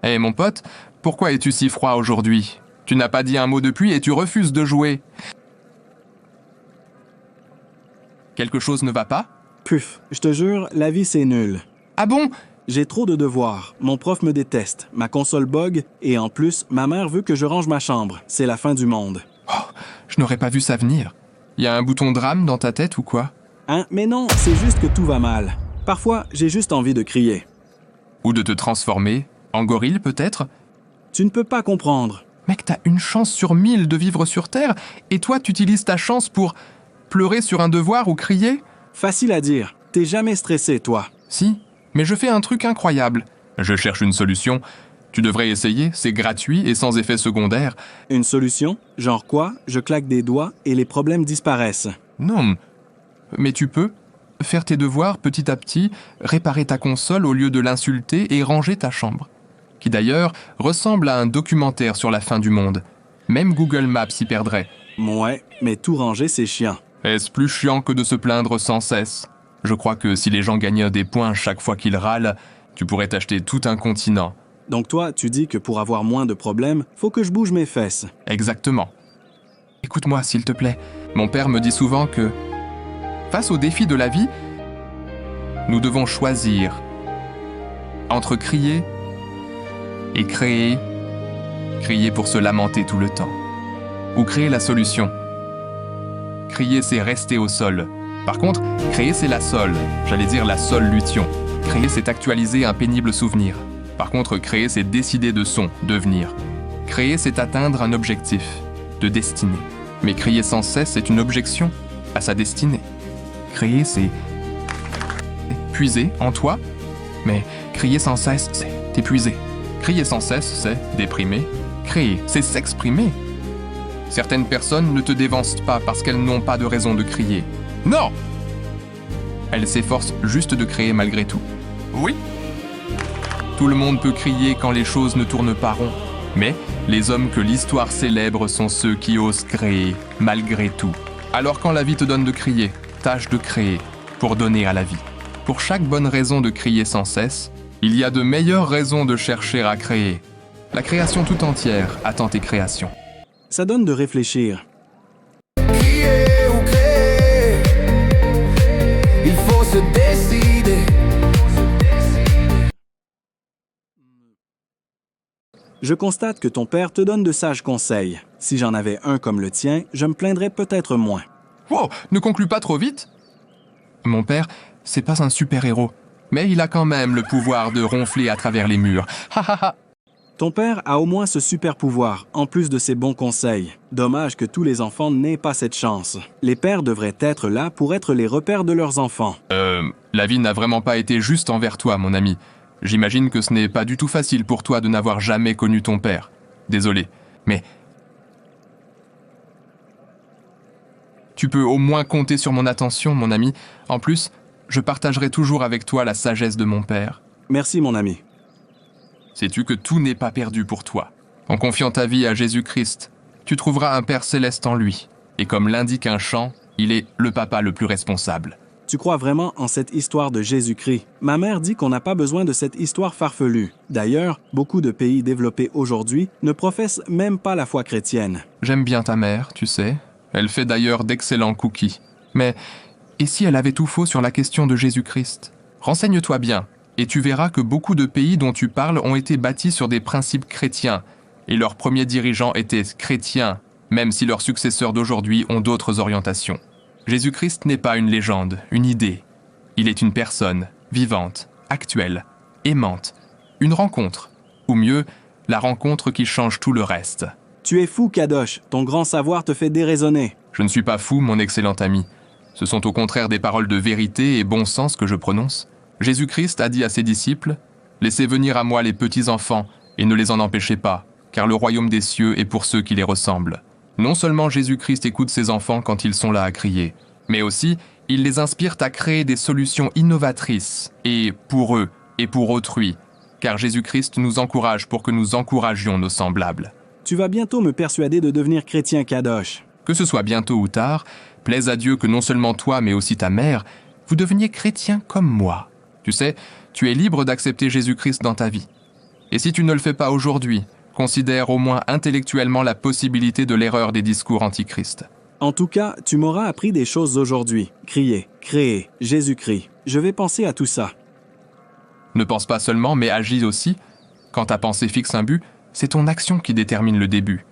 Hé mon pote, pourquoi es-tu si froid aujourd'hui? Tu n'as pas dit un mot depuis et tu refuses de jouer. Quelque chose ne va pas? Puf, je te jure, la vie c'est nul. Ah bon? J'ai trop de devoirs, mon prof me déteste, ma console bug, et en plus, ma mère veut que je range ma chambre. C'est la fin du monde. Oh, je n'aurais pas vu ça venir. Y a un bouton drame dans ta tête ou quoi? Hein? Mais non, c'est juste que tout va mal. Parfois, j'ai juste envie de crier. Ou de te transformer? En gorille peut-être? Tu ne peux pas comprendre. Mec, t'as une chance sur 1000 de vivre sur Terre, et toi tu utilises ta chance pour pleurer sur un devoir ou crier? Facile à dire. T'es jamais stressé, toi. Si, mais je fais un truc incroyable. Je cherche une solution. Tu devrais essayer, c'est gratuit et sans effet secondaire. Une solution? Genre quoi? Je claque des doigts et les problèmes disparaissent. Non, mais tu peux faire tes devoirs petit à petit, réparer ta console au lieu de l'insulter et ranger ta chambre. Qui d'ailleurs ressemble à un documentaire sur la fin du monde. Même Google Maps s'y perdrait. Ouais, mais tout ranger, c'est chiant. Est-ce plus chiant que de se plaindre sans cesse? Je crois que si les gens gagnaient des points chaque fois qu'ils râlent, tu pourrais t'acheter tout un continent. Donc toi, tu dis que pour avoir moins de problèmes, faut que je bouge mes fesses. Exactement. Écoute-moi, s'il te plaît. Mon père me dit souvent que, face aux défis de la vie, nous devons choisir entre crier et créer, crier pour se lamenter tout le temps, ou créer la solution. Crier, c'est rester au sol. Par contre, créer, c'est la sole, j'allais dire la solution. Créer, c'est actualiser un pénible souvenir. Par contre, créer, c'est décider de son devenir. Créer, c'est atteindre un objectif, de destinée. Mais crier sans cesse, c'est une objection à sa destinée. Créer, c'est puiser en toi, mais crier sans cesse, c'est t'épuiser. Crier sans cesse, c'est déprimer. Créer, c'est s'exprimer. Certaines personnes ne te dévancent pas parce qu'elles n'ont pas de raison de crier. Non! Elles s'efforcent juste de créer malgré tout. Oui? Tout le monde peut crier quand les choses ne tournent pas rond. Mais les hommes que l'histoire célèbre sont ceux qui osent créer, malgré tout. Alors quand la vie te donne de crier, tâche de créer, pour donner à la vie. Pour chaque bonne raison de crier sans cesse, il y a de meilleures raisons de chercher à créer. La création tout entière attend tes créations. Ça donne de réfléchir. Crier ou créer, il faut se décider. Je constate que ton père te donne de sages conseils. Si j'en avais un comme le tien, je me plaindrais peut-être moins. Wow, ne conclue pas trop vite. Mon père, c'est pas un super-héros, mais il a quand même le pouvoir de ronfler à travers les murs. Ha ha ha. Ton père a au moins ce super pouvoir, en plus de ses bons conseils. Dommage que tous les enfants n'aient pas cette chance. Les pères devraient être là pour être les repères de leurs enfants. La vie n'a vraiment pas été juste envers toi, mon ami. J'imagine que ce n'est pas du tout facile pour toi de n'avoir jamais connu ton père. Désolé, mais... Tu peux au moins compter sur mon attention, mon ami. En plus, je partagerai toujours avec toi la sagesse de mon père. Merci, mon ami. Sais-tu que tout n'est pas perdu pour toi? En confiant ta vie à Jésus-Christ, tu trouveras un Père céleste en lui. Et comme l'indique un chant, il est le papa le plus responsable. Tu crois vraiment en cette histoire de Jésus-Christ? Ma mère dit qu'on n'a pas besoin de cette histoire farfelue. D'ailleurs, beaucoup de pays développés aujourd'hui ne professent même pas la foi chrétienne. J'aime bien ta mère, tu sais. Elle fait d'ailleurs d'excellents cookies. Mais, et si elle avait tout faux sur la question de Jésus-Christ? Renseigne-toi bien, et tu verras que beaucoup de pays dont tu parles ont été bâtis sur des principes chrétiens, et leurs premiers dirigeants étaient chrétiens, même si leurs successeurs d'aujourd'hui ont d'autres orientations. Jésus-Christ n'est pas une légende, une idée. Il est une personne, vivante, actuelle, aimante, une rencontre, ou mieux, la rencontre qui change tout le reste. Tu es fou, Kadosh. Ton grand savoir te fait déraisonner. Je ne suis pas fou, mon excellent ami. Ce sont au contraire des paroles de vérité et bon sens que je prononce. Jésus-Christ a dit à ses disciples « Laissez venir à moi les petits-enfants et ne les en empêchez pas, car le royaume des cieux est pour ceux qui les ressemblent. » Non seulement Jésus-Christ écoute ses enfants quand ils sont là à crier, mais aussi il les inspire à créer des solutions innovatrices, et pour eux et pour autrui, car Jésus-Christ nous encourage pour que nous encouragions nos semblables. Tu vas bientôt me persuader de devenir chrétien, Kadosh. Que ce soit bientôt ou tard, plaise à Dieu que non seulement toi, mais aussi ta mère, vous deveniez chrétien comme moi. Tu sais, tu es libre d'accepter Jésus-Christ dans ta vie. Et si tu ne le fais pas aujourd'hui, considère au moins intellectuellement la possibilité de l'erreur des discours antichrist. En tout cas, tu m'auras appris des choses aujourd'hui. Crier, créer, Jésus-Christ. Je vais penser à tout ça. Ne pense pas seulement, mais agis aussi. Quand ta pensée fixe un but, c'est ton action qui détermine le début.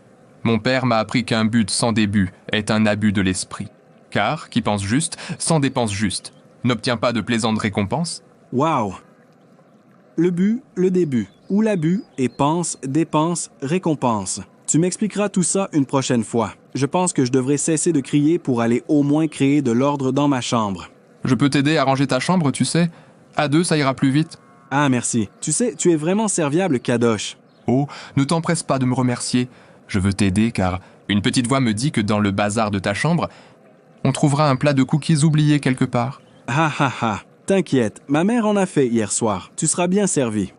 Mon père m'a appris qu'un but sans début est un abus de l'esprit. Car, qui pense juste, sans dépense juste, n'obtient pas de plaisante récompense. Wow! Le but, le début, ou l'abus, et pense, dépense, récompense. Tu m'expliqueras tout ça une prochaine fois. Je pense que je devrais cesser de crier pour aller au moins créer de l'ordre dans ma chambre. Je peux t'aider à ranger ta chambre, tu sais. À deux, ça ira plus vite. Ah, merci. Tu sais, tu es vraiment serviable, Kadosh. Oh, ne t'empresse pas de me remercier. Je veux t'aider car une petite voix me dit que dans le bazar de ta chambre, on trouvera un plat de cookies oublié quelque part. Ha ha ha. T'inquiète, ma mère en a fait hier soir. Tu seras bien servi.